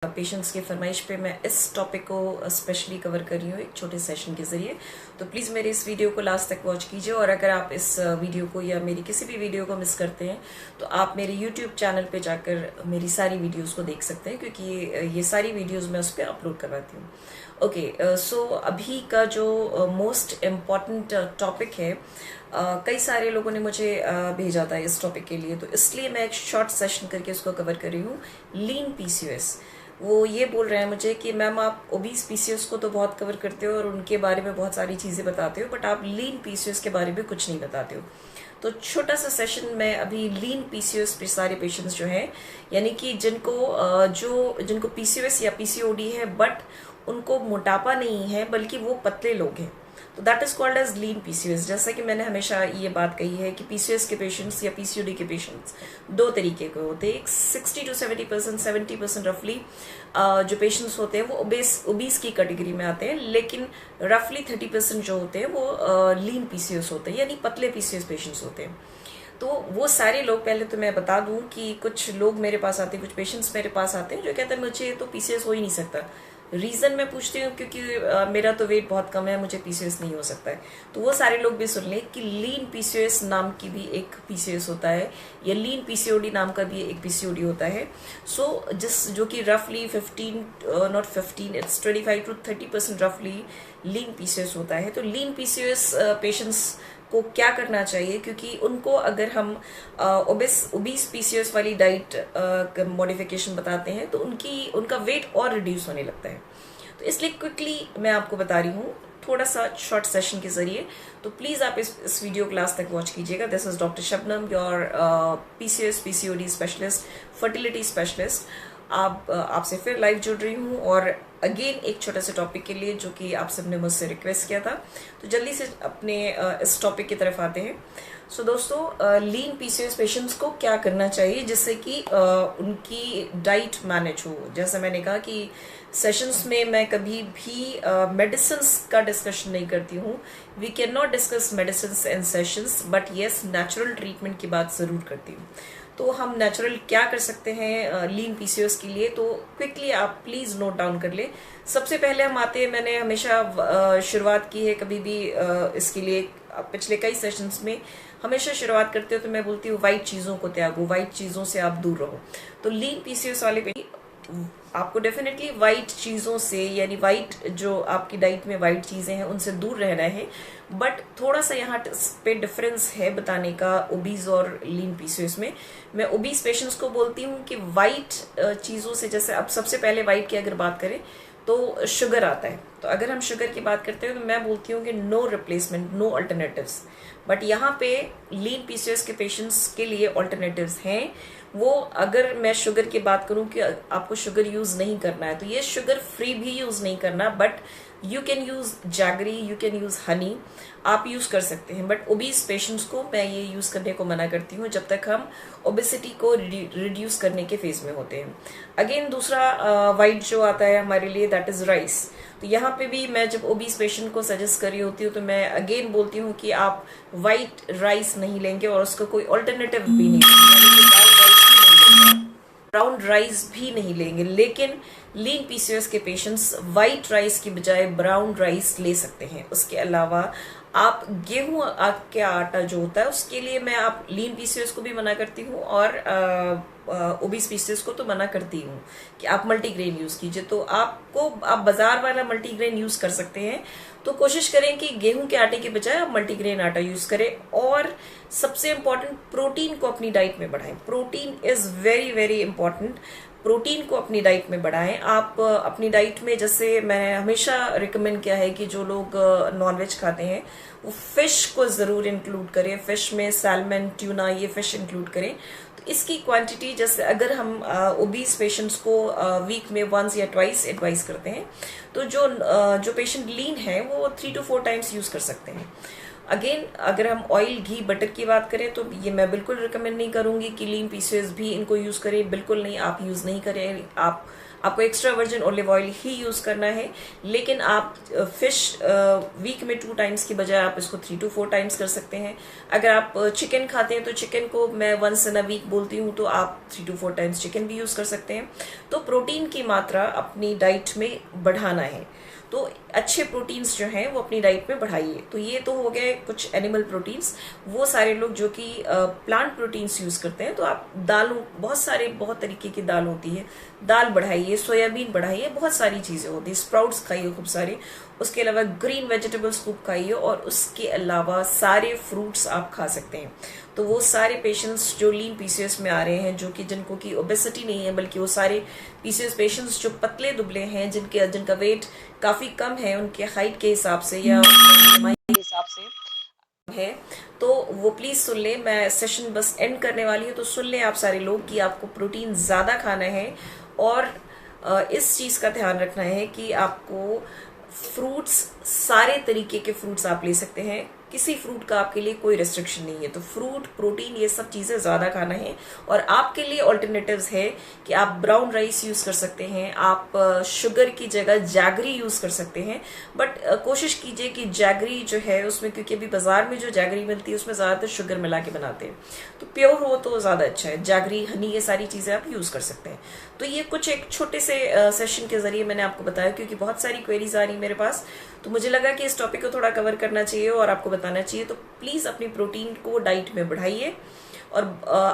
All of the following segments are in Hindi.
पेशेंट्स की फरमाइश पे मैं इस टॉपिक को स्पेशली कवर कर रही हूँ एक छोटे सेशन के ज़रिए। तो प्लीज़ मेरे इस वीडियो को लास्ट तक वॉच कीजिए, और अगर आप इस वीडियो को या मेरी किसी भी वीडियो को मिस करते हैं तो आप मेरे यूट्यूब चैनल पे जाकर मेरी सारी वीडियोस को देख सकते हैं, क्योंकि ये सारी वीडियोस मैं उस पर अपलोड करवाती हूँ। ओके, सो अभी का जो मोस्ट इम्पॉर्टेंट टॉपिक है, कई सारे लोगों ने मुझे भेजा था इस टॉपिक के लिए, तो इसलिए मैं एक शॉर्ट सेशन करके उसको कवर कर रही हूँ। लीन पीसीओएस। वो ये बोल रहे हैं मुझे कि मैम आप ओबीस पीसीओएस को तो बहुत कवर करते हो और उनके बारे में बहुत सारी चीज़ें बताते हो, बट आप लीन पीसीओएस के बारे में कुछ नहीं बताते हो। तो छोटा सा सेशन में अभी लीन पीसीओएस पे सारे पेशेंट्स जो हैं, यानी कि जिनको पीसीओएस या पीसीओडी है बट उनको मोटापा नहीं है बल्कि वो पतले लोग हैं, तो that is called as lean PCOS. जैसा कि मैंने हमेशा ये बात कही है कि पीसीओएस के पेशेंट्स या पीसीओडी के पेशेंट्स दो तरीके के होते हैं। एक 60 to 70%, 70% रफली जो पेशेंट्स होते हैं वो ओबीस की कैटेगरी में आते हैं, लेकिन रफली 30% जो होते हैं वो लीन पीसीओएस होते हैं, यानी पतले पीसीओएस पेशेंट्स होते हैं। तो वो सारे लोग, पहले तो मैं बता दूं कि कुछ लोग मेरे पास आते हैं, कुछ पेशेंट्स मेरे पास आते हैं जो कहते हैं मुझे तो पीसीओएस हो ही नहीं सकता। रीजन मैं पूछती हूँ क्योंकि मेरा तो वेट बहुत कम है, मुझे पीसीओएस नहीं हो सकता है। तो वो सारे लोग भी सुन लें कि लीन पीसीओएस नाम की भी एक पीसीओएस होता है, या लीन पीसीओडी नाम का भी एक पीसीओडी होता है। सो जो कि रफली 15 इट्स 25 to 30% रफली लीन पीसीओएस होता है। तो लीन पीसीओएस पेशेंट्स को क्या करना चाहिए, क्योंकि उनको अगर हम ओबीस पीसीओएस वाली डाइट मॉडिफिकेशन बताते हैं तो उनका वेट और रिड्यूस होने लगता है। तो इसलिए क्विकली मैं आपको बता रही हूँ थोड़ा सा शॉर्ट सेशन के जरिए। तो प्लीज आप इस वीडियो क्लास तक वॉच कीजिएगा। This is doctor Shabnam, your PCOS PCOD specialist, fertility specialist. आपसे फिर लाइव जुड़ रही हूँ, और अगेन एक छोटे से टॉपिक के लिए जो कि आप सबने मुझसे रिक्वेस्ट किया था। तो जल्दी से अपने इस टॉपिक की तरफ आते हैं। सो दोस्तों, लीन पीसीओएस पेशेंट्स को क्या करना चाहिए जिससे कि उनकी डाइट मैनेज हो। जैसा मैंने कहा कि सेशंस में मैं कभी भी मेडिसिन्स का डिस्कशन नहीं करती हूँ। We can not discuss medicines in sessions, but yes natural treatment की बात जरूर करती हूँ। तो हम नेचुरल क्या कर सकते हैं लीन पीसीओएस के लिए, तो क्विकली आप प्लीज नोट डाउन कर ले। सबसे पहले हम आते हैं, मैंने हमेशा शुरुआत की है कभी भी इसके लिए पिछले कई सेशंस में हमेशा शुरुआत करते हो तो मैं बोलती हूँ वाइट चीजों को त्यागो, वाइट चीजों से आप दूर रहो। तो लीन पीसीओएस वाले पे आपको डेफिनेटली वाइट चीजों से, यानी वाइट जो आपकी डाइट में वाइट चीजें हैं उनसे दूर रहना है। बट थोड़ा सा यहाँ पे डिफरेंस है बताने का ओबीज और लीन पीसीओएस में। मैं ओबीज पेशेंट्स को बोलती हूँ कि वाइट चीजों से, जैसे अब सबसे पहले वाइट की अगर बात करें तो शुगर आता है। तो अगर हम शुगर की बात करते हैं तो मैं बोलती हूँ कि no replacement, no alternatives. But यहाँ पे लीन पीसीओएस के पेशेंट्स के लिए अल्टरनेटिव्स हैं। वो अगर मैं शुगर की बात करूं कि आपको शुगर यूज नहीं करना है, तो ये शुगर फ्री भी यूज नहीं करना, but you can use jaggery, you can use Honey, आप यूज कर सकते हैं। बट ओबीस पेशेंट्स को मैं ये यूज करने को मना करती हूँ जब तक हम ओबेसिटी को रिड्यूस करने के फेज में होते हैं। अगेन दूसरा वाइट जो आता है हमारे लिए, दैट इज राइस। तो यहाँ पे भी मैं जब ओबीस पेशेंट को सजेस्ट कर रही होती हूँ तो मैं अगेन बोलती हूँ कि आप व्हाइट राइस नहीं लेंगे और उसका कोई ऑल्टरनेटिव भी नहीं लेंगे, ब्राउन राइस भी नहीं लेंगे। लेकिन लीन पीसीओएस के पेशेंट्स व्हाइट राइस की बजाय ब्राउन राइस ले सकते हैं। उसके अलावा आप गेहूं का आटा जो होता है उसके लिए मैं आप लीन पीसीओएस को भी मना करती हूँ, और ओबीस पीसीओएस को तो मना करती हूँ कि आप मल्टीग्रेन यूज कीजिए। तो आप बाजार वाला मल्टीग्रेन यूज कर सकते हैं। तो कोशिश करें कि गेहूं के आटे के बजाय आप मल्टीग्रेन आटा यूज करें। और सबसे इम्पोर्टेंट, प्रोटीन को अपनी डाइट में बढ़ाएं। Protein is very very important. Protein को अपनी डाइट में बढ़ाएं। आप अपनी डाइट में, जैसे मैंने हमेशा रिकमेंड किया है कि जो लोग नॉनवेज खाते हैं वो फिश को जरूर इंक्लूड करें। फिश में सैल्मन, ट्यूना, ये फिश इंक्लूड करें। तो इसकी क्वांटिटी, जैसे अगर हम ओबीस पेशेंट्स को वीक में वंस या ट्वाइस एडवाइस करते हैं, तो जो पेशेंट लीन है वो 3 to 4 टाइम्स यूज कर सकते हैं। अगेन अगर हम ऑयल, घी, बटर की बात करें तो ये मैं बिल्कुल रिकमेंड नहीं करूंगी कि लीन पीसीओएस भी इनको यूज करें। बिल्कुल नहीं, आप यूज नहीं करें। आप आपको एक्स्ट्रा वर्जिन ऑलिव ऑयल ही यूज करना है। लेकिन आप फिश वीक में 2 टाइम्स की बजाय आप इसको 3 to 4 टाइम्स कर सकते हैं। अगर आप चिकन खाते हैं तो चिकन को मैं वंस इन अ वीक बोलती हूँ, तो आप 3 to 4 टाइम्स चिकन भी यूज कर सकते हैं। तो प्रोटीन की मात्रा अपनी डाइट में बढ़ाना है, तो अच्छे प्रोटीन्स जो हैं वो अपनी डाइट में बढ़ाइए। तो ये तो हो गए कुछ एनिमल प्रोटीन्स। वो सारे लोग जो कि प्लांट प्रोटीन्स यूज करते हैं, तो आप दालों, बहुत तरीके की दाल होती है, दाल बढ़ाइए, सोयाबीन बढ़ाइए, बहुत सारी चीजें होती है, स्प्राउट्स खाइए खूब सारे। उसके अलावा ग्रीन वेजिटेबल्स खूब खाइए, और उसके अलावा सारे फ्रूट्स आप खा सकते हैं। तो वो सारे पेशेंट्स जो लीन पीसीओएस में आ रहे हैं, जो कि जिनको की ओबेसिटी नहीं है, बल्कि वो सारे पीसीओएस पेशेंट्स जो पतले दुबले हैं, जिनका वेट काफी कम है उनके हाइट के हिसाब से या के हिसाब से है, तो वो प्लीज सुन ले। मैं सेशन बस एंड करने वाली हूँ, तो सुन ले आप सारे लोग कि आपको प्रोटीन ज्यादा खाना है। और इस चीज का ध्यान रखना है कि आपको फ्रूट्स, सारे तरीके के फ्रूट्स आप ले सकते हैं, किसी फ्रूट का आपके लिए कोई रेस्ट्रिक्शन नहीं है। तो फ्रूट, प्रोटीन, ये सब चीजें ज्यादा खाना है। और आपके लिए ऑल्टरनेटिव्स है कि आप ब्राउन राइस यूज कर सकते हैं, आप शुगर की जगह जैगरी यूज कर सकते हैं। बट कोशिश कीजिए कि जैगरी जो है उसमें, क्योंकि अभी बाजार में जो जैगरी मिलती है उसमें ज्यादातर शुगर मिला के बनाते हैं, तो प्योर हो तो ज्यादा अच्छा है। जैगरी, हनी, ये सारी चीजें आप यूज कर सकते हैं। तो ये कुछ एक छोटे से सेशन के जरिए मैंने आपको बताया, क्योंकि बहुत सारी क्वेरीज आ रही मेरे पास, तो मुझे लगा कि इस टॉपिक को थोड़ा कवर करना चाहिए और आपको बताना चाहिए। तो प्लीज अपनी प्रोटीन को डाइट में बढ़ाइए, और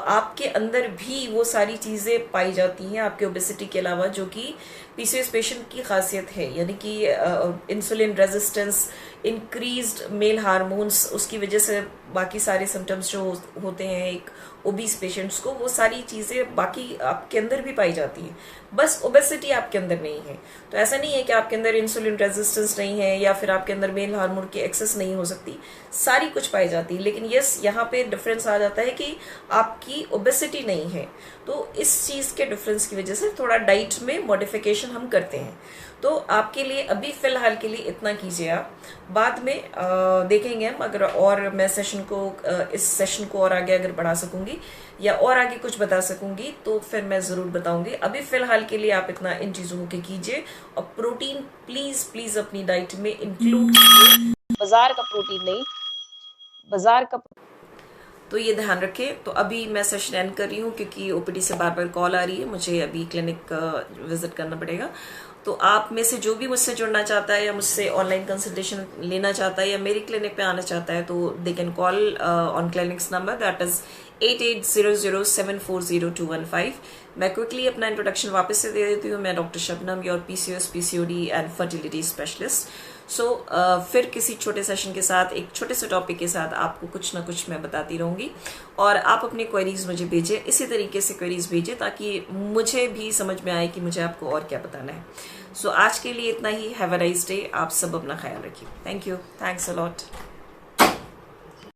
आपके अंदर भी वो सारी चीजें पाई जाती हैं आपके ओबेसिटी के अलावा, जो कि पीसीओएस पेशेंट की खासियत है, यानी कि insulin resistance, increased male hormones, उसकी वजह से बाकी सारे सिम्टम्स जो होते हैं एक ओबीस पेशेंट्स को, वो सारी चीजें बाकी आपके अंदर भी पाई जाती है। बस ओबेसिटी आपके अंदर नहीं है। तो ऐसा नहीं है कि आपके अंदर इंसुलिन रेजिस्टेंस नहीं है या फिर आपके अंदर मेल हार्मोन की एक्सेस नहीं हो सकती, सारी कुछ पाई जाती है। लेकिन यस, यहाँ पे डिफरेंस आ जाता है कि आपकी ओबेसिटी नहीं है। तो इस चीज के डिफरेंस की वजह से थोड़ा डाइट में मॉडिफिकेशन हम करते हैं। तो आपके लिए अभी फिलहाल के लिए इतना कीजिए आप, बाद में देखेंगे हम, अगर और मैं सेशन को इस सेशन को और आगे अगर बढ़ा सकूंगी या और आगे कुछ बता सकूंगी तो फिर मैं जरूर बताऊंगी। अभी फिलहाल के लिए आप इतना इन चीजों को कीजिए, और प्रोटीन प्लीज प्लीज अपनी डाइट में इंक्लूड कीजिए, बाजार का प्रोटीन नहीं, बाजार का। तो ये ध्यान रखें। तो अभी मैं सेशन एंड कर रही हूँ, क्योंकि ओपीडी से बार बार कॉल आ रही है, मुझे अभी क्लिनिक विजिट करना पड़ेगा। तो आप में से जो भी मुझसे जुड़ना चाहता है या मुझसे ऑनलाइन कंसल्टेशन लेना चाहता है या मेरी क्लिनिक पे आना चाहता है, तो they can call on clinics number, that is 8800740215। मैं क्विकली अपना इंट्रोडक्शन वापस से दे देती हूँ। मैं doctor Shabnam, your PCOS, PCOD and fertility specialist. फिर किसी छोटे सेशन के साथ, एक छोटे से टॉपिक के साथ आपको कुछ ना कुछ मैं बताती रहूंगी, और आप अपनी क्वेरीज मुझे भेजें, इसी तरीके से क्वेरीज भेजें ताकि मुझे भी समझ में आए कि मुझे आपको और क्या बताना है। आज के लिए इतना ही। Have a nice day. आप सब अपना ख्याल रखिए। Thank you. Thanks a lot.